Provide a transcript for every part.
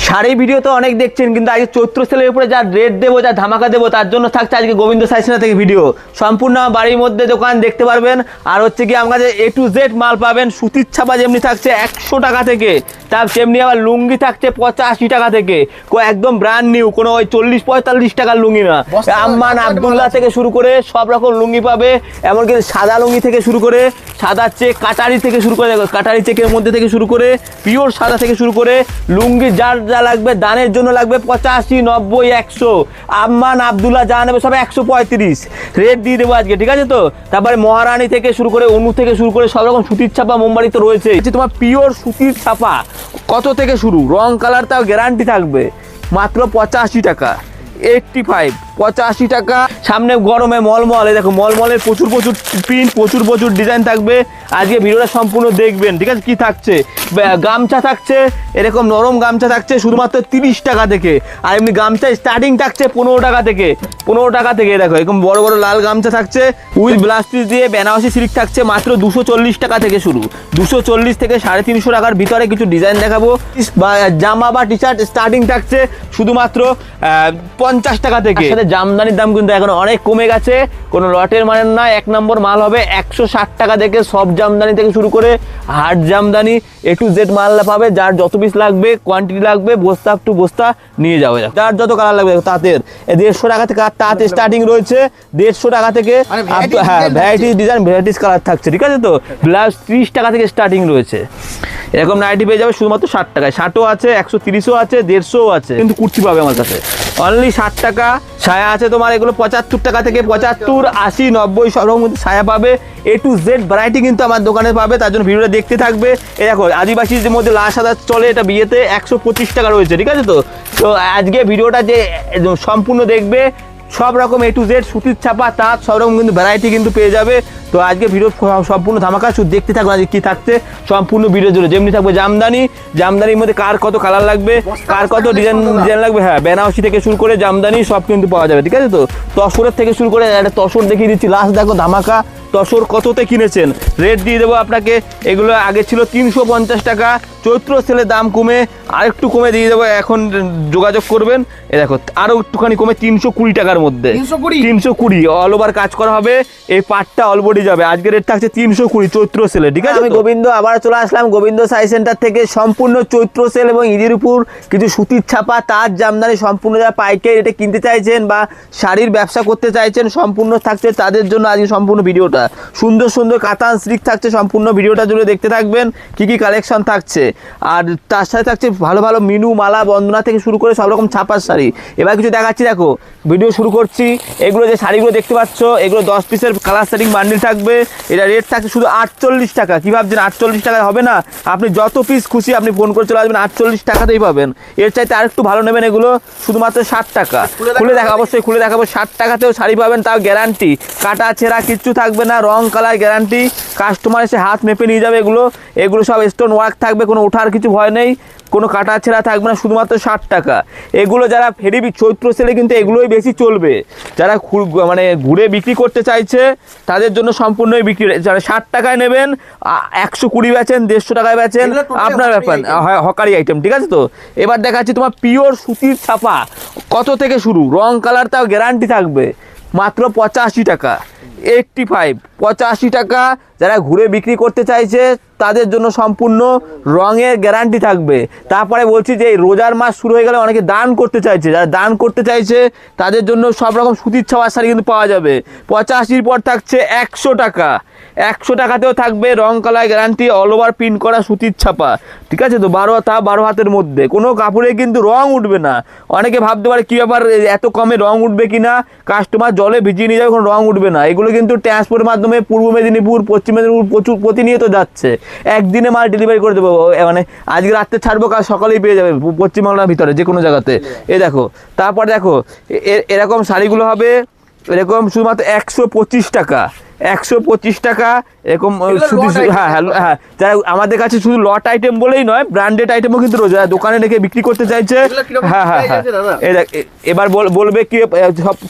Sari video তো অনেক দেখছেন, কিন্তু আজকে চৈত্র সেলের উপরে যা রেট দেবো, যা ধামাকা দেবো, তার জন্য থাকছে আজকে গোবিন্দ সাইসেনা থেকে ভিডিও। সম্পূর্ণ বাড়ির মধ্যে দোকান দেখতে পারবেন। আর হচ্ছে কি আমার কাছে A to Z মাল পাবেন। সুতির ছাপা যেমনি থাকছে 100 টাকা থেকে, তার তেমনি আবার লুঙ্গি থাকছে 85 টাকা থেকে। একদম ব্র্যান্ড নিউ, কোনো ওই 40-45 টাকার লুঙ্গি না। আম্মান আব্দুল্লাহ থেকে শুরু করে সব রকম লুঙ্গি পাবে। এমনকি সাদা লুঙ্গি থেকে শুরু করে, সাদা চেক কাটারি থেকে শুরু করে, কাটারি চেকের মধ্যে থেকে শুরু করে, পিওর সাদা থেকে শুরু করে লুঙ্গি যার যা লাগবে, দানের জন্য লাগবে 85, 90, 100। আম্মান আব্দুল্লাহ যা নেবে সব 135 রেট দিয়ে দেবো আজকে, ঠিক আছে তো। তারপরে মহারানী থেকে শুরু করে, অনু থেকে শুরু করে সব রকম সুতির ছাপা মোমবাড়ি তো রয়েছে। তোমার পিওর সুতির ছাপা কত থেকে শুরু, রং কালার তাও গ্যারান্টি থাকবে মাত্র 85 টাকা, 85, 85 টাকা। সামনে গরমে মলমল, দেখো মলমলের প্রচুর প্রচুর প্রিন্ট, প্রচুর প্রচুর ডিজাইন থাকবে। আজকে ভিডিওটা সম্পূর্ণ দেখবেন, ঠিক আছে। কি থাকছে, গামছা থাকছে, এরকম নরম গামছা থাকছে শুধুমাত্র 30 টাকা থেকে। আর এমনি গামছা স্টার্টিং থাকছে 15 টাকা থেকে, 15 টাকা থেকে। দেখো এরকম বড় বড় লাল গামছা থাকছে উইথ ব্লাউজ পিস দিয়ে, বেনারসি সিল্ক থাকছে মাত্র 240 টাকা থেকে শুরু। 240 থেকে 350 টাকার ভিতরে কিছু ডিজাইন দেখাবো। জামা বা টি শার্ট স্টার্টিং থাকছে শুধুমাত্র 50 টাকা থেকে। জামদানির দাম কিন্তু এখন অনেক কমে গেছে, কোনো লটের মানে না। 1 নম্বর মাল হবে 160 টাকা থেকে। সব জামদানি থেকে শুরু করে hard Jamdani A to Z মাল পাবে। যার যত পিস লাগবে, কোয়ান্টিটি লাগবে, বস্তা টু বস্তা নিয়ে যাবে। যার যত কালার লাগবে। তাঁতের 150 টাকা থেকে তাঁত স্টার্টিং রয়েছে, 150 টাকা থেকে। হ্যাঁ, ভ্যারাইটিস ডিজাইন, ভ্যারাইটিস কালার থাকছে, ঠিক আছে তো। ব্লাউজ 30 টাকা থেকে স্টার্টিং রয়েছে। এরকম নাইটি পেয়ে যাবে শুধুমাত্র 60 টাকায়। 60ও আছে, 130ও আছে, 150ও আছে, কিন্তু কুর্তি পাবে আমার কাছে অনলি 60 টাকা। ছায়া আছে তোমার এগুলো 75 টাকা থেকে, 75, 80, 90 সব রকম ছায়া পাবে। A to Z ভ্যারাইটি কিন্তু আমার দোকানে পাবে, তার জন্য ভিডিওটা দেখতে থাকবে। এই দেখো আদিবাসীদের মধ্যে লাল সাদা চলে, এটা বিয়েতে 125 টাকা রয়েছে, ঠিক আছে তো। তো আজকে ভিডিওটা যে সম্পূর্ণ দেখবে, সব রকম A to Z সুতির ছাপা তাঁত সব রকম কিন্তু ভ্যারাইটি কিন্তু পেয়ে যাবে। তো আজকে ভিডিও সম্পূর্ণ ধামাকা, শুধু দেখতে থাকবো আজকে কী থাকছে সম্পূর্ণ ভিডিও জুড়ে। যেমনি থাকবে জামদানি, জামদানির মধ্যে কার কত কালার লাগবে, কার কত ডিজাইন লাগবে। হ্যাঁ, বেনারসি থেকে শুরু করে জামদানি সব কিন্তু পাওয়া যাবে, ঠিক আছে তো। তসরের থেকে শুরু করে একটা তসর দেখিয়ে দিচ্ছি, লাস্ট দেখো ধামাকা। তসর কততে কিনেছেন রেট দিয়ে দেবো আপনাকে। এগুলো আগে ছিল 350 টাকা, চৈত্র সেলের দাম কমে আরেকটু কমে দিয়ে দেবো, এখন যোগাযোগ করবেন। এ দেখো আরও একটুখানি কমে 320 টাকার মধ্যে, 320 অল ওভার কাজ করা হবে। এই পার্টটা অলবডি যাবে। আজকে রেট থাকছে 320 চৈত্র সেলে, ঠিক আছে। আমি গোবিন্দ আবার চলে আসলাম গোবিন্দ সাই সেন্টার থেকে। সম্পূর্ণ চৈত্র সেল এবং ঈদের উপর কিছু সুতির ছাপা তাঁত জামদানি সম্পূর্ণ যারা পাইকারি রেটে কিনতে চাইছেন বা শাড়ির ব্যবসা করতে চাইছেন, সম্পূর্ণ থাকছে তাদের জন্য আজকে সম্পূর্ণ ভিডিওটা। সুন্দর সুন্দর কাতান সিল্ক থাকছে, সম্পূর্ণ ভিডিওটা জুড়ে দেখতে থাকবেন কি কি কালেকশন থাকছে। আর তার সাথে থাকছে ভালো ভালো মিনু, মালা, বন্দনা থেকে শুরু করে সব রকম ছাপার শাড়ি। এবার কিছু দেখাচ্ছি, দেখো ভিডিও শুরু করছি। এগুলো যে শাড়িগুলো দেখতে পাচ্ছ, এগুলো 10 পিসের কালার সেটিং বান্ডিল থাকবে। এটা রেট থাকছে শুধু 48 টাকা। কী ভাবছেন 48 টাকা হবে না? আপনি যত পিস খুশি আপনি ফোন করে চলে আসবেন, 48 টাকাতেই পাবেন। এর চাইতে আরেকটু ভালো নেবেন, এগুলো শুধুমাত্র 60 টাকা। খুলে দেখা, অবশ্যই খুলে দেখাবো। 60 টাকাতেও শাড়ি পাবেন, তাও গ্যারান্টি, কাটা ছেঁড়া কিচ্ছু থাকবে না, রং কালার গ্যারান্টি। কাস্টমার এসে হাত মেপে নিয়ে যাবে। এগুলো সব স্টোন ওয়ার্ক থাকবে, কোনো ওঠার কিছু ভয় নেই, কোনো কাটা ছেঁড়া থাকবে না, শুধুমাত্র 60 টাকা। এগুলো যারা ফেরি চৈত্র সেলে কিন্তু এগুলোই বেশি চলবে। যারা মানে ঘুরে বিক্রি করতে চাইছে তাদের জন্য সম্পূর্ণই বিক্রি। যারা 60 টাকায় নেবেন, 120 বেচেন, 150 টাকায় বেচেন, আপনার ব্যাপার, হকারি আইটেম, ঠিক আছে তো। এবার দেখাচ্ছি তোমার পিওর সুতির ছাপা কত থেকে শুরু, রং কালার তাও গ্যারান্টি থাকবে মাত্র 85 টাকা, 85, 85 টাকা। যারা ঘুরে বিক্রি করতে চাইছে তাদের জন্য সম্পূর্ণ রঙের গ্যারান্টি থাকবে। তারপরে বলছি যে এই রোজার মাস শুরু হয়ে গেলে অনেকে দান করতে চাইছে, যারা দান করতে চাইছে তাদের জন্য সব রকম সুতির ছাপার শাড়ি কিন্তু পাওয়া যাবে। 85 পর থাকছে 100 টাকা, 100 টাকাতেও থাকবে রং colour guarantee, all over print করা সুতির ছাপা, ঠিক আছে তো। 12 হাতের মধ্যে কোনো কাপড়ে কিন্তু রং উঠবে না। অনেকে ভাবতে পারে কী ব্যাপার এত কমে রং উঠবে কি না, কাস্টমার জলে ভিজিয়ে নিয়ে যাবে, কোনো রং উঠবে না। এগুলো কিন্তু ট্রান্সপোর্টের মাধ্যমে পূর্ব মেদিনীপুর, পশ্চিম মেদিনীপুর প্রচুর প্রতিনিয়ত যাচ্ছে। একদিনে মাল ডেলিভারি করে দেবো, মানে আজকে রাত্রে ছাড়বো, কাল সকালেই পেয়ে যাবে পশ্চিমবাংলার ভিতরে যে কোনো জায়গাতে। এ দেখো, তারপর দেখো এরকম শাড়িগুলো হবে এরকম শুধুমাত্র 125 টাকা, 125 টাকা এরকম শুধু। হ্যাঁ হ্যাঁ হ্যাঁ, যারা আমাদের কাছে শুধু লট আইটেম বলেই নয়, ব্র্যান্ডেড আইটেমও কিন্তু রোজ দোকানে রেখে বিক্রি করতে চাইছে। হ্যাঁ হ্যাঁ হ্যাঁ, এবার বলবে কি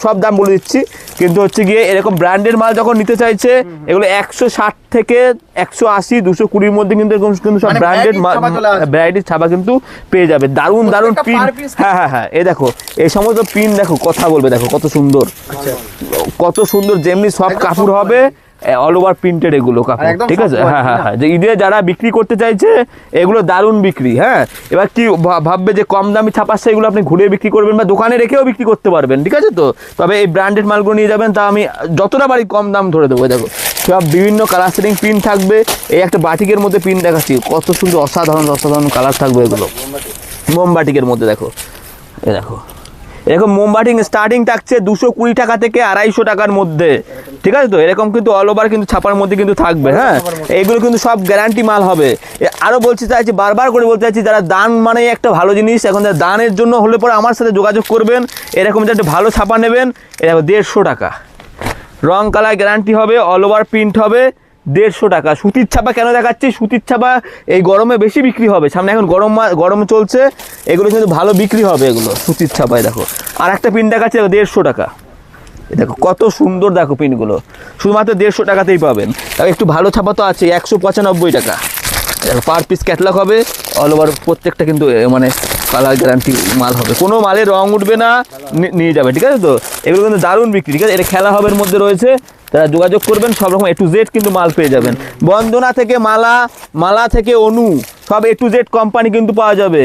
সব দাম বলে দিচ্ছি। কিন্তু হচ্ছে গিয়ে এরকম ব্র্যান্ডের মাল যখন নিতে চাইছে এগুলো 160 থেকে 180 220 মধ্যে কিন্তু এরকম কিন্তু সব ব্র্যান্ডেড ভ্যারাইটির ছাপা কিন্তু পেয়ে যাবে। দারুন দারুন পিন, হ্যাঁ এই দেখো এই সমস্ত পিন দেখো কথা বলবে, দেখো কত সুন্দর, কত সুন্দর, যেমনি সব কাপড় হবে অল ওভার প্রিন্টেড এগুলো কাপড়, ঠিক আছে। হ্যাঁ যে ঈদে যারা বিক্রি করতে চাইছে এগুলো দারুণ বিক্রি। হ্যাঁ, এবার কি ভাববে যে কম দামি ছাপাচ্ছে, এগুলো আপনি ঘুরে বিক্রি করবেন বা দোকানে রেখেও বিক্রি করতে পারবেন, ঠিক আছে। তো তবে এই ব্র্যান্ডেড মালগুলো নিয়ে যাবেন, তা আমি যতটা পারি কম দাম ধরে দেবো। দেখো সব বিভিন্ন কালার সেটিং পিন থাকবে। এই একটা বাটিকের মধ্যে পিন দেখাচ্ছি, কত সুন্দর অসাধারণ অসাধারণ কালার থাকবে এগুলো মোমবাটিকের মধ্যে। দেখো এ দেখো এরকম মোমবাটি স্টার্টিং থাকছে 220 টাকা থেকে 250 টাকার মধ্যে, ঠিক আছে। তো এরকম কিন্তু অল ওভার কিন্তু ছাপার মধ্যে কিন্তু থাকবে। হ্যাঁ, এইগুলো কিন্তু সব গ্যারান্টি মাল হবে। আরও বলতে চাইছি, বারবার করে বলতে চাইছি, যারা দান মানে একটা ভালো জিনিস, এখন দানের জন্য হলে পরে আমার সাথে যোগাযোগ করবেন। এরকম যে একটা ভালো ছাপা নেবেন, এরকম 150 টাকা, রং কালার গ্যারান্টি হবে, অল ওভার প্রিন্ট হবে, 150 টাকা। সুতির ছাপা কেন দেখাচ্ছি, সুতির ছাপা এই গরমে বেশি বিক্রি হবে, সামনে এখন গরম চলছে, এগুলো কিন্তু ভালো বিক্রি হবে এগুলো সুতির ছাপায়। দেখো আর একটা পিন দেখাচ্ছে 150 টাকা, দেখো কত সুন্দর, দেখো পিনগুলো শুধুমাত্র 150 টাকাতেই পাবেন। তাও একটু ভালো ছাপা তো আছে 195 টাকা, পার পিস ক্যাটলগ হবে, অল ওভার প্রত্যেকটা কিন্তু মানে কালার গ্যারান্টি মাল হবে, কোনো মালে রং উঠবে না, নিয়ে যাবে, ঠিক আছে। তো এগুলো কিন্তু দারুণ বিক্রি, ঠিক আছে। এটা খেলা হবের মধ্যে রয়েছে, তারা যোগাযোগ করবেন, সব রকম A to Z কিন্তু মাল পেয়ে যাবেন। বন্দনা থেকে মালা থেকে অনু, সব A to Z কোম্পানি কিন্তু পাওয়া যাবে।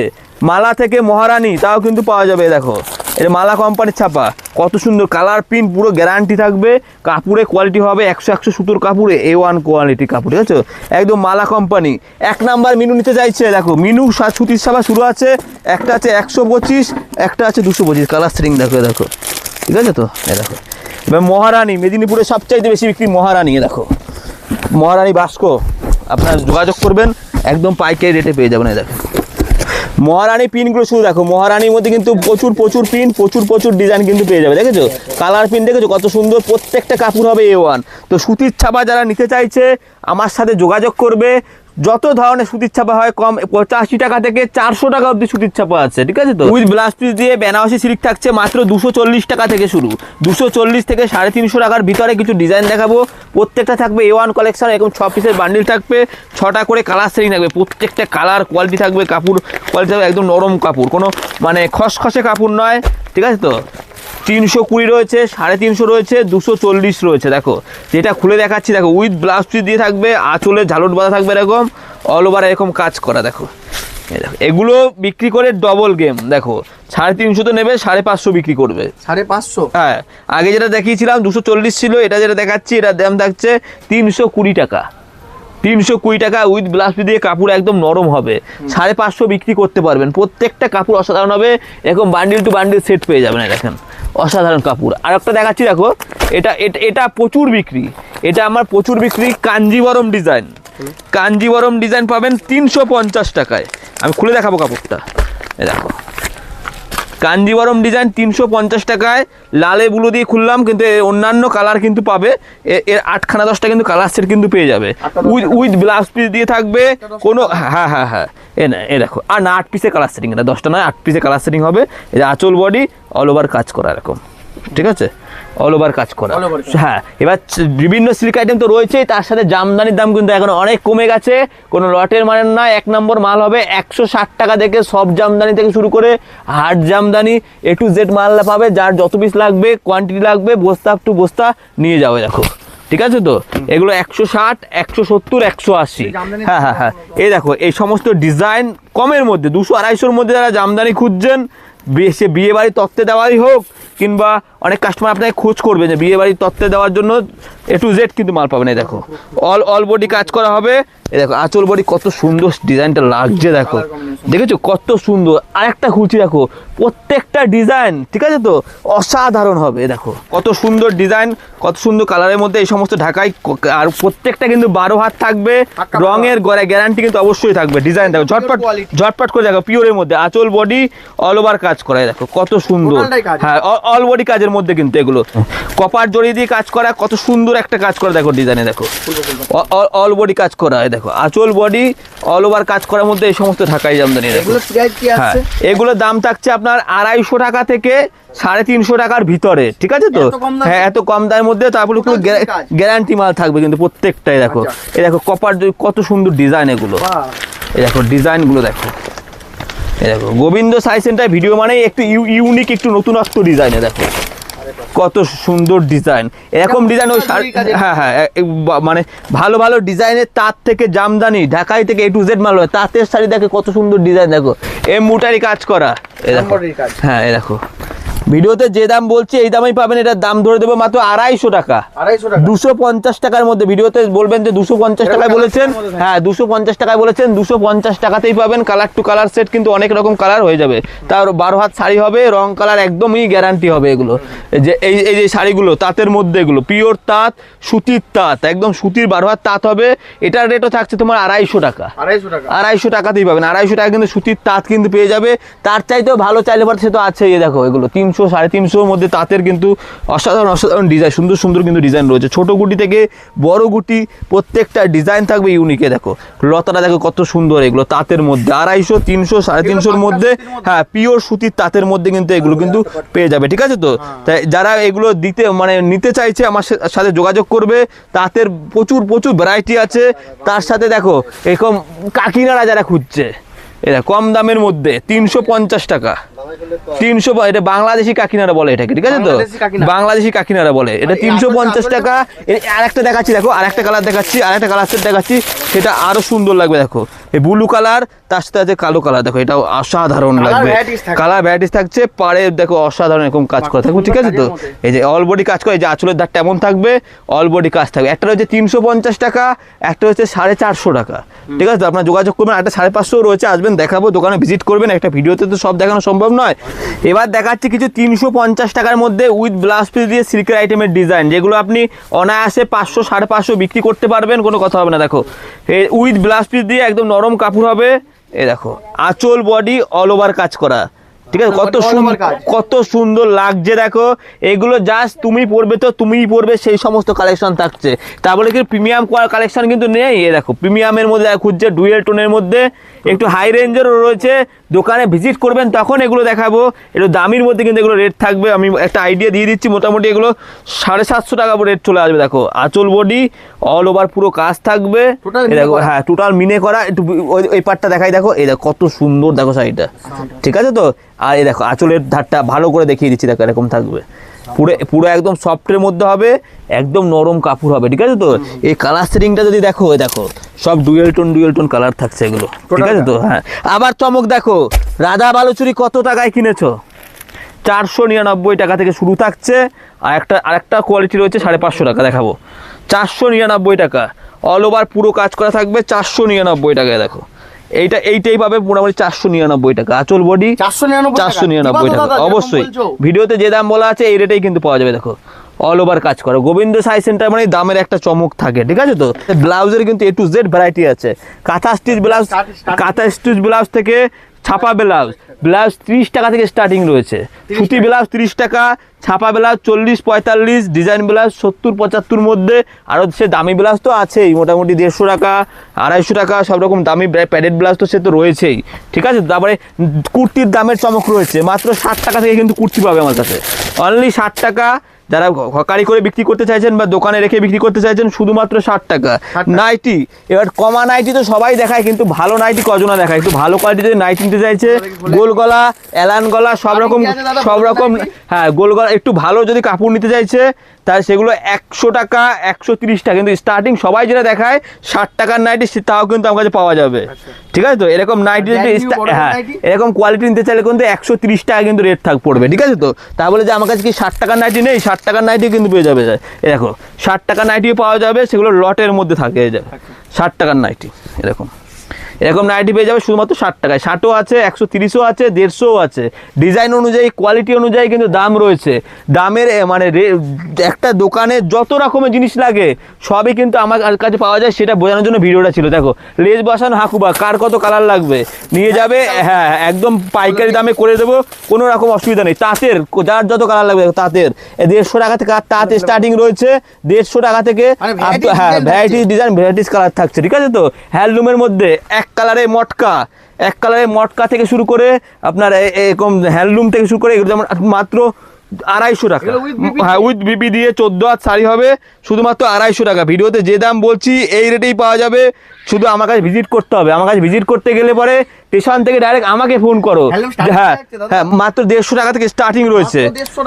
মালা থেকে মহারানী, তাও কিন্তু পাওয়া যাবে। দেখো এটা মালা কোম্পানির ছাপা, কত সুন্দর কালার প্রিন্ট, পুরো গ্যারান্টি থাকবে। কাপড়ে কোয়ালিটি হবে 100 সুতোর কাপড়ে A1 কোয়ালিটি কাপড়, ঠিক আছে। একদম মালা কোম্পানি। 1 নাম্বার মিনু নিতে চাইছে, দেখো মিনু সুতির ছাপা শুরু আছে, একটা আছে 125, একটা আছে 225, কালার সেটিং দেখো, দেখো ঠিক আছে। তো দেখো এবার মহারানী, মেদিনীপুরে সবচাইতে বেশি বিক্রি মহারানী। দেখো মহারানী বাস্কো, আপনারা যোগাযোগ করবেন, একদম পাইকারি রেটে পেয়ে যাবেন। দেখো মহারানী পিনগুলো শুধু দেখো, মহারানীর মধ্যে কিন্তু প্রচুর পিন, প্রচুর ডিজাইন কিন্তু পেয়ে যাবে, দেখেছো। কালার পিন দেখেছো কত সুন্দর, প্রত্যেকটা কাপড় হবে A1। তো সুতির ছাপা যারা নিতে চাইছে আমার সাথে যোগাযোগ করবে। যত ধরনের সুতির ছাপা হয়, কম 85 টাকা থেকে 400 টাকা অবধি সুতির ছাপা আছে, ঠিক আছে। তো উইথ ব্লাউজ পিস দিয়ে বেনারসি সিল্ক থাকছে মাত্র 240 টাকা থেকে শুরু, 240 থেকে 350 টাকার ভিতরে কিছু ডিজাইন দেখাবো। প্রত্যেকটা থাকবে A1 কালেকশন, এরকম 6 পিসের বান্ডিল থাকবে, 6টা করে কালার সেটিং থাকবে, প্রত্যেকটা কালার কোয়ালিটি থাকবে, কাপড় কোয়ালিটি থাকবে একদম নরম কাপড়, কোনো মানে খসখসে কাপড় নয়, ঠিক আছে। তো 320 রয়েছে, 350 রয়েছে, 240 রয়েছে। দেখো যেটা খুলে দেখাচ্ছি, দেখো উইথ ব্লাউজ পিস দিয়ে থাকবে, আঁচলে ঝালট বাঁধা থাকবে, এরকম অল ওভার এরকম কাজ করা। দেখো এগুলো বিক্রি করে ডবল গেম। দেখো 350 তো নেবে, 550 বিক্রি করবে, 550। হ্যাঁ, আগে যেটা দেখিয়েছিলাম 240 ছিল, এটা যেটা দেখাচ্ছি এটার দাম থাকছে 320 টাকা, 320 টাকা। উইথ ব্লাউজ পিস দিয়ে কাপড় একদম নরম হবে, 550 বিক্রি করতে পারবেন। প্রত্যেকটা কাপড় অসাধারণ হবে, এরকম বান্ডিল টু বান্ডিল সেট পেয়ে যাবেন। দেখেন অসাধারণ কাপড়। আর একটা দেখাচ্ছি, দেখো এটা প্রচুর বিক্রি, এটা আমার প্রচুর বিক্রি, কাঞ্জিবরম ডিজাইন। কাঞ্জিবরম ডিজাইন পাবেন 350 টাকায়। আমি খুলে দেখাবো কাপড়টা, দেখো কাঞ্জিবরম ডিজাইন 350 টাকায়, লালে বুলো দিয়ে খুললাম, কিন্তু অন্যান্য কালার কিন্তু পাবে, এর 8খানা 10টা কিন্তু কালার সেট কিন্তু পেয়ে যাবে, উইথ ব্লাউজ পিস দিয়ে থাকবে কোনো। হ্যাঁ এ দেখো, আর না 8 পিসের কালার সেটিং, এটা 10টা নয়, 8 পিসের কালার সেটিং হবে। এটা আঁচল বডি অল ওভার কাজ করা এরকম, ঠিক আছে, অল ওভার কাজ করা। হ্যাঁ, এবার বিভিন্ন সিল্ক আইটেম তো রয়েছেই, তার সাথে জামদানির দাম কিন্তু এখন অনেক কমে গেছে, কোনো লটের মানে না। 1 নম্বর মাল হবে 160 টাকা থেকে, সব জামদানি থেকে শুরু করে hard Jamdani A to Z মাল পাবে, যার যত পিস লাগবে, কোয়ান্টিটি লাগবে, বস্তা টু বস্তা নিয়ে যাবে। দেখো ঠিক আছে। তো এগুলো 160, 170, 180। হ্যাঁ এই দেখো এই সমস্ত ডিজাইন কমের মধ্যে, 200-250-র মধ্যে যারা জামদানি খুঁজছেন, সে বিয়ে বাড়ির তত্ত্বে দেওয়াই হোক, কিংবা অনেক কাস্টমার আপনাকে খোঁজ করবে যে বিয়ে বাড়ির তত্ত্বে দেওয়ার জন্য A to Z কিন্তু মাল পাবেন। এই দেখো অল বডি কাজ করা হবে, এই দেখো আঁচল বডি কত সুন্দর ডিজাইনটা লাগছে, দেখো দেখেছো কত সুন্দর। আরেকটা খুলছি, দেখো প্রত্যেকটা ডিজাইন, ঠিক আছে। তো অসাধারণ হবে, দেখো কত সুন্দর ডিজাইন, কত সুন্দর কালারের মধ্যে এই সমস্ত ঢাকায়। আর প্রত্যেকটা কিন্তু 12 হাত থাকবে, রঙের গ্যারান্টি কিন্তু অবশ্যই থাকবে। ডিজাইন দেখো ঝটপট করে, দেখো পিওরের মধ্যে আঁচল বডি অল ওভার কাজ করা, দেখো কত সুন্দর। হ্যাঁ, অল বডি কাজের তাঁতের মধ্যে কিন্তু এগুলো কপার জড়ি দিয়ে কাজ করা, কত সুন্দর একটা কাজ করা দেখো ডিজাইনে, দেখো অল বডি কাজ করা হয়, দেখো আঁচল বডি অল ওভার কাজ করার মধ্যে এই সমস্ত ঢাকাই জামদানি। দেখো হ্যাঁ, এগুলোর দাম থাকছে আপনার 250 টাকা থেকে 350 টাকার ভিতরে, ঠিক আছে তো? হ্যাঁ, এত কম দামের মধ্যে, তারপরে গ্যারান্টি মাল থাকবে কিন্তু প্রত্যেকটাই। দেখো এই দেখো কপার কত সুন্দর ডিজাইন এগুলো, এই দেখো ডিজাইনগুলো দেখো, এই দেখো গোবিন্দ সাই সেন্টার ভিডিও মানে একটু ইউনিক, একটু নতুনত্ব ডিজাইনে দেখো কত সুন্দর ডিজাইন। এরকম ডিজাইন ওই হ্যাঁ হ্যাঁ মানে ভালো ভালো ডিজাইনের তাঁত থেকে জামদানি, ঢাকাই থেকে A to Z মাল হয়। তাঁতের শাড়ি দেখে কত সুন্দর ডিজাইন, দেখো এমব্রয়ডারি কাজ করা, এই দেখো হ্যাঁ, এই দেখো ভিডিওতে যে দাম বলছি এই দামেই পাবেন। এটার দাম ধরে দেবো মাত্র 250 টাকা, 250 টাকার মধ্যে। ভিডিওতে বলবেন যে 250 টাকায় বলেছেন, হ্যাঁ 250 টাকায় বলেছেন, 250 টাকাতেই পাবেন। কালার টু কালার সেট কিন্তু অনেক রকম কালার হয়ে যাবে, তার 12 হাত শাড়ি হবে, রং কালার একদমই গ্যারান্টি হবে এগুলো। যে এই যে শাড়িগুলো তাঁতের মধ্যে, এগুলো পিওর তাঁত, সুতির তাঁত, একদম সুতির 12 হাত তাঁত হবে। এটার রেটও থাকছে তোমার 250 টাকা, 250 টাকাতেই পাবেন। 250 টাকা কিন্তু সুতির তাঁত কিন্তু পেয়ে যাবে। তার চাইতেও ভালো চাইলে পরে সে তো আছে, এই দেখো এগুলো 300 350 মধ্যে তাঁতের কিন্তু অসাধারণ অসাধারণ ডিজাইন, সুন্দর সুন্দর কিন্তু ডিজাইন রয়েছে। ছোট গুটি থেকে বড় গুটি প্রত্যেকটা ডিজাইন থাকবে ইউনিকে। দেখো লতাটা দেখো কত সুন্দর, এগুলো তাঁতের মধ্যে 250, 300, 350 মধ্যে, হ্যাঁ পিওর সুতির তাঁতের মধ্যে কিন্তু এগুলো কিন্তু পেয়ে যাবে, ঠিক আছে তো? তাই যারা এগুলো দিতে মানে নিতে চাইছে আমার সাথে যোগাযোগ করবে। তাঁতের প্রচুর প্রচুর ভ্যারাইটি আছে। তার সাথে দেখো এরকম কাকিনাড়া যারা খুঁজছে, এটা কম দামের মধ্যে 350 টাকা, 300, এটা বাংলাদেশি কাকিনাড়া বলে এটাকে, ঠিক আছে তো? বাংলাদেশি কাকিনাড়া বলে এটা 350 টাকা। আরেকটা দেখাচ্ছি, দেখো আরেকটা কালার দেখাচ্ছি, আরেকটা কালার সেট দেখাচ্ছি, সেটা আরো সুন্দর লাগবে। দেখো এই ব্লু কালার, তার সাথে আছে কালো কালার, দেখো এটাও অসাধারণ লাগবে। কালার ভ্যারাইটিস থাকছে, পাড়ে দেখো অসাধারণ এরকম কাজ করা থাকবে, ঠিক আছে তো? এই যে অল বডি কাজ করে, এই যে আঁচলের ধারটা এমন থাকবে, অল বডি কাজ থাকবে। একটা হচ্ছে 350 টাকা, একটা হচ্ছে 450 টাকা, ঠিক আছে তো? আপনার যোগাযোগ করবেন। একটা 550 রয়েছে, আসবেন দেখাবো, দোকানে ভিজিট করবেন। একটা ভিডিওতে তো সব দেখানো সম্ভব নয়। এবার দেখাচ্ছি কিছু 350 টাকার মধ্যে উইথ ব্লাউজ পিস দিয়ে সিল্কের আইটেমের ডিজাইন, যেগুলো আপনি অনায়াসে 500 550 বিক্রি করতে পারবেন, কোনো কথা হবে না। দেখো এই উইথ ব্লাউজ পিস দিয়ে একদম নরম কাপড় হবে, এই দেখো আঁচল বডি অল ওভার কাজ করা, ঠিক আছে? কত সুন্দর লাগছে দেখো। এগুলো জাস্ট তুমি পরবে তো তুমিই পরবে সেই সমস্ত কালেকশন থাকছে। তারপরে কি প্রিমিয়াম কালেকশন কিন্তু নেই, এ দেখো প্রিমিয়ামের মধ্যে খুঁজছে, ডুয়েল টোনের মধ্যে একটু হাই রেঞ্জেরও রয়েছে। দোকানে ভিজিট করবেন তখন এগুলো দেখাবো। একটু দামির মধ্যে কিন্তু এগুলো রেট থাকবে, আমি একটা আইডিয়া দিয়ে দিচ্ছি। মোটামুটি এগুলো 750 টাকা রেট চলে আসবে। দেখো আঁচল বডি অল ওভার পুরো কাজ থাকবে, দেখো হ্যাঁ টোটাল মিনে করা। একটু ওই পার্টটা দেখাই, দেখো এই দেখো কত সুন্দর, দেখো শাড়িটা, ঠিক আছে তো? আর এই দেখো আঁচলের ধারটা ভালো করে দেখিয়ে দিচ্ছি, দেখো এরকম থাকবে, পুরো একদম সফটের মধ্যে হবে, একদম নরম কাপড় হবে, ঠিক আছে তো? এই কালার সেটিংটা যদি দেখো, দেখো সব ডুয়েল টোন কালার থাকছে এগুলো, ঠিক আছে তো? হ্যাঁ, আবার চমক দেখো, রাধা বালুচুরি কত টাকায় কিনেছো? 499 টাকা থেকে শুরু থাকছে। আরেকটা কোয়ালিটি রয়েছে 550 টাকা, দেখাবো 499 টাকা। অল ওভার পুরো কাজ করা থাকবে 499 টাকায়। দেখো এইটাই পাবে মোটামুটি 499 টাকা। আঁচল বডি 499 টাকা। অবশ্যই ভিডিওতে যে দাম বলা আছে এই রেটেই কিন্তু পাওয়া যাবে। দেখো অল ওভার কাজ করো। গোবিন্দ সাই সেন্টার মানে দামের একটা চমক থাকে, ঠিক আছে তো? ব্লাউজের কিন্তু A to Z ভ্যারাইটি আছে। কাঁথা স্টিচ ব্লাউজ থেকে ছাপা ব্লাউজ 30 টাকা থেকে স্টার্টিং রয়েছে। সুতি ব্লাউজ 30 টাকা, ছাপা ব্লাউজ 40-45, ডিজাইন ব্লাউজ 70-75 মধ্যে। আরও সে দামি ব্লাউজ তো আছেই, মোটামুটি 150 টাকা 250 টাকা সব রকম দামি প্যাডেড ব্লাউজ তো সে তো রয়েছেই, ঠিক আছে? তারপরে কুর্তির দামের চমক রয়েছে, মাত্র 60 টাকা থেকে কিন্তু কুর্তি পাবে আমার কাছে, অনলি 60 টাকা। যারা হকারি করে বিক্রি করতে চাইছেন বা দোকানে রেখে বিক্রি করতে চাইছেন, শুধুমাত্র 60 টাকা। নাইটি, এবার কমা নাইটি তো সবাই দেখায়, কিন্তু ভালো নাইটি কজনা দেখায়? একটু ভালো কোয়ালিটি যদি নাইটি নিতে চাইছে, গোল গলা, এলান গলা সব রকম, হ্যাঁ গোল গলা একটু ভালো যদি কাপড় নিতে চাইছে, তাহলে সেগুলো 100 টাকা 130 টাকা। কিন্তু স্টার্টিং সবাই যেটা দেখায় 60 টাকার নাইটি, তাও কিন্তু আমার কাছে পাওয়া যাবে, ঠিক আছে তো? এরকম নাইটি যদি হ্যাঁ এরকম কোয়ালিটি নিতে চাইলে কিন্তু 130 টাকা কিন্তু রেট পড়বে, ঠিক আছে তো? তাহলে যে আমার কাছে কি 60 টাকার নাইটি নেই? 60 টাকার নাইটি কিন্তু পেয়ে যাবে। দেখো 60 টাকার নাইটিও পাওয়া যাবে, সেগুলো লটের মধ্যে থাকে। এই যে 60 টাকার নাইটি এরকম এরকম নাইটি পেয়ে যাবে শুধুমাত্র 60 টাকায়। 60ও আছে, 130ও আছে, 150ও আছে। ডিজাইন অনুযায়ী, কোয়ালিটি অনুযায়ী কিন্তু দাম রয়েছে। দামের মানে একটা দোকানে যত রকমের জিনিস লাগে সবই কিন্তু আমার কাছে পাওয়া যায়, সেটা বোঝানোর জন্য ভিডিওটা ছিল। দেখো লেজ বসানো হাকুবা, কার কত কালার লাগবে নিয়ে যাবে, হ্যাঁ একদম পাইকারি দামে করে দেবো, কোনো রকম অসুবিধা নেই। তাঁতের যার যত কালার লাগবে, তাঁতের 150 টাকা থেকে তাঁত স্টার্টিং রয়েছে, 150 টাকা থেকে। হ্যাঁ ভ্যারাইটি ডিজাইন, ভ্যারাইটিস কালার থাকছে, ঠিক আছে তো। হ্যান্ডলুমের মধ্যে এক কালারে মটকা থেকে শুরু করে আপনার এরকম হ্যান্ডলুম থেকে শুরু করে এগুলো যেমন মাত্র 250 টাকা। হ্যাঁ উইথ বিপি দিয়ে 14 হাত শাড়ি হবে শুধুমাত্র 250 টাকা। ভিডিওতে যে দাম বলছি এই রেটেই পাওয়া যাবে। শুধু আমার কাছে ভিজিট করতে হবে। আমার কাছে ভিজিট করতে গেলে পরে স্টেশন থেকে ডাইরেক্ট আমাকে ফোন করো। হ্যাঁ হ্যাঁ মাত্র 150 টাকা থেকে স্টার্টিং রয়েছে।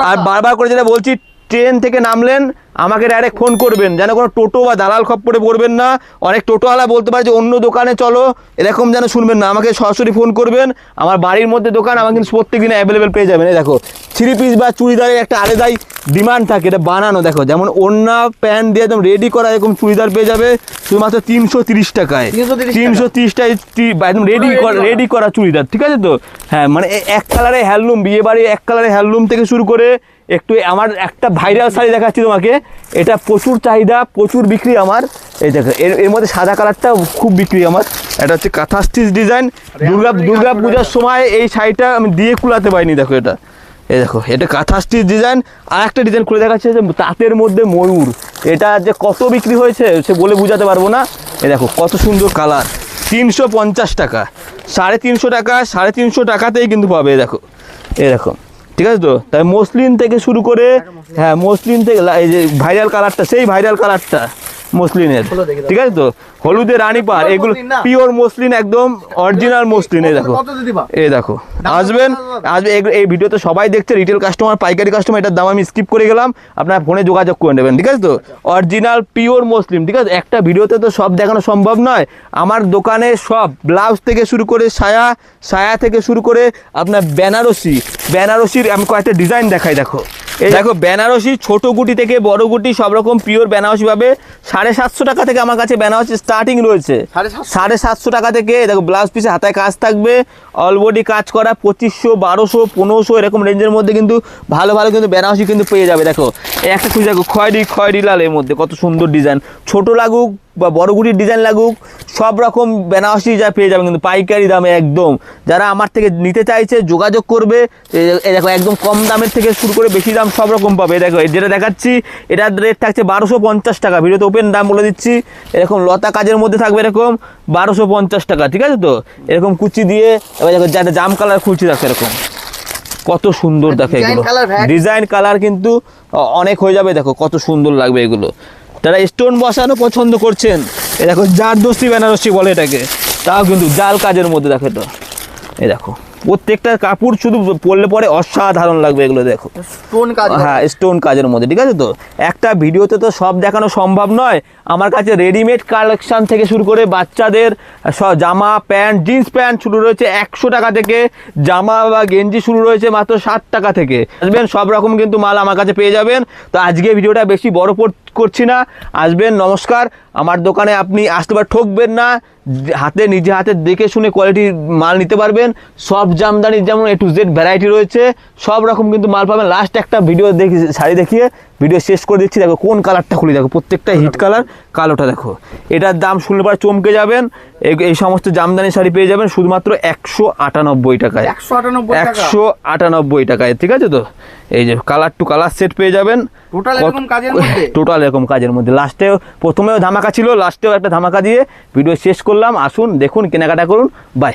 আর বারবার করে যেটা বলছি, ট্রেন থেকে নামলেন আমাকে ডাইরেক্ট ফোন করবেন, যেন কোনো টোটো বা দালাল খপ্পরে পড়বেন না। অনেক টোটোওয়ালা বলতে পারে যে অন্য দোকানে চলো, এরকম যেন শুনবেন না। আমাকে সরাসরি ফোন করবেন। আমার বাড়ির মধ্যে দোকান, আমাকে কিন্তু প্রত্যেক দিনে অ্যাভেলেবেল পেয়ে যাবেন। এই দেখো 3 পিস বা চুড়িদারের একটা আলাদাই ডিমান্ড থাকে, এটা বানানো। দেখো যেমন ওড়না প্যান্ট দিয়ে একদম রেডি করা এরকম চুড়িদার পেয়ে যাবে শুধুমাত্র 330 টাকায়। 330 টাকায় একদম রেডি করা চুড়িদার, ঠিক আছে তো। হ্যাঁ মানে এক কালারে হ্যান্ডলুম, বিয়ে বাড়ি এক কালারে হ্যান্ডলুম থেকে শুরু করে একটু আমার একটা ভাইরাল শাড়ি দেখাচ্ছি তোমাকে। এটা প্রচুর চাহিদা, প্রচুর বিক্রি আমার। এই দেখো এর মধ্যে সাদা কালারটা খুব বিক্রি আমার। এটা হচ্ছে কাঁথা স্টিচ ডিজাইন। দুর্গা পূজার সময় এই শাড়িটা আমি দিয়ে কুলাতে পারিনি। দেখো এটা, এই দেখো এটা কাঁথা স্টিচ ডিজাইন। আর একটা ডিজাইন খুলে দেখাচ্ছে যে তাঁতের মধ্যে ময়ূর, এটা যে কত বিক্রি হয়েছে সে বলে বোঝাতে পারবো না। এই দেখো কত সুন্দর কালার, 350 টাকা, 350 টাকা, 350 টাকাতেই কিন্তু পাবে। দেখো এরকম, ঠিক আছে তো। তাই মসলিন থেকে শুরু করে, হ্যাঁ মসলিন থেকে এই যে ভাইরাল কালারটা, সেই ভাইরাল কালারটা মসলিনের, ঠিক আছে তো। হলুদে রানী পাড়, এগুলো পিওর মসলিন, একদম অরিজিনাল মসলিন। এই দেখো, এই দেখো আসবে এই ভিডিওতে সবাই দেখছে, রিটেল কাস্টমার, পাইকারি কাস্টমার। এটার দাম আমি স্কিপ করে গেলাম, আপনার ফোনে যোগাযোগ করে নেবেন, ঠিক আছে তো। অরিজিনাল পিওর মসলিন, ঠিক আছে। একটা ভিডিওতে তো সব দেখানো সম্ভব নয়। আমার দোকানে সব ব্লাউজ থেকে শুরু করে সায়া থেকে শুরু করে আপনার বেনারসির আমি কয়েকটা ডিজাইন দেখাই। দেখো এই দেখো বেনারসি, ছোট গুটি থেকে বড় গুটি সব রকম পিওর বেনারসি পাবে। 750 টাকা থেকে আমার কাছে বেনারসি স্টার্টিং রয়েছে। 750 টাকা থেকে। দেখো ব্লাউজ পিসে হাতায় কাজ থাকবে, অলবডি কাজ করা, 2500, 1200, 1500 এরকম রেঞ্জের মধ্যে কিন্তু ভালো কিন্তু বেনারসি কিন্তু পেয়ে যাবে। দেখো একটা খুঁজে দেখো খয়েরি লাল, এর মধ্যে কত সুন্দর ডিজাইন। ছোট লাগুক বা বড় গুটির ডিজাইন লাগুক, সব রকম বেনারসি যা পেয়ে যাবে কিন্তু পাইকারি দামে একদম। যারা আমার থেকে নিতে চাইছে যোগাযোগ করবে। দেখো একদম কম দামের থেকে শুরু করে বেশি দাম সব রকম পাবে। দেখো যেটা দেখাচ্ছি এটার রেট থাকছে 1250 টাকা। ভিডিওতে ওপেন দাম বলে দিচ্ছি। এরকম লতা কাজের মধ্যে থাকবে এরকম 1250 টাকা, ঠিক আছে তো। এরকম কুচি দিয়ে, এবার দেখো যাতে জাম কালার কুচি থাকছে এরকম, কত সুন্দর দেখে এগুলো। ডিজাইন কালার কিন্তু অনেক হয়ে যাবে। দেখো কত সুন্দর লাগবে এগুলো। যারা স্টোন বসানো পছন্দ করছেন, এই দেখো জারদস্তি বেনারসি বলে এটাকে, তাও কিন্তু জাল কাজের মধ্যে। দেখো এটা, এই দেখো প্রত্যেকটা কাপড় শুধু পরলে পরে অসাধারণ লাগবে এগুলো। দেখো স্টোন কাজ, হ্যাঁ স্টোন কাজের মধ্যে, ঠিক আছে তো। একটা ভিডিওতে তো সব দেখানো সম্ভব নয়। আমার কাছে রেডিমেড কালেকশন থেকে শুরু করে বাচ্চাদের জামা প্যান্ট, জিন্স প্যান্ট শুরু রয়েছে 100 টাকা থেকে, জামা বা গেঞ্জি শুরু রয়েছে মাত্র 60 টাকা থেকে। আসবেন সব রকম কিন্তু মাল আমার কাছে পেয়ে যাবেন। তো আজকে ভিডিওটা বেশি বড় করছি না, আসবেন। নমস্কার। আমার দোকানে আপনি আসতে পারেন, ঠকবেন না। নিজে হাতে দেখে শুনে কোয়ালিটির মাল নিতে পারবেন। সব জামদানির যেমন A to Z ভ্যারাইটি রয়েছে, সব রকম কিন্তু মাল পাবেন। লাস্ট একটা ভিডিও শাড়ি দেখিয়ে ভিডিও শেষ করে দিচ্ছি। দেখো কোন কালারটা খুলি, দেখো প্রত্যেকটা হিট কালার। কালোটা দেখো, এটার দাম শুনলে পরে চমকে যাবেন। এই সমস্ত জামদানি শাড়ি পেয়ে যাবেন শুধুমাত্র 198 টাকায়। 198 টাকায়, ঠিক আছে তো। এই যে কালার টু কালার সেট পেয়ে যাবেন টোটাল এরকম কাজের মধ্যে। লাস্টেও প্রথমেও ধামাকা ছিল, লাস্টেও একটা ধামাকা দিয়ে ভিডিও শেষ করলাম। আসুন দেখুন, কেনাকাটা করুন। বাই।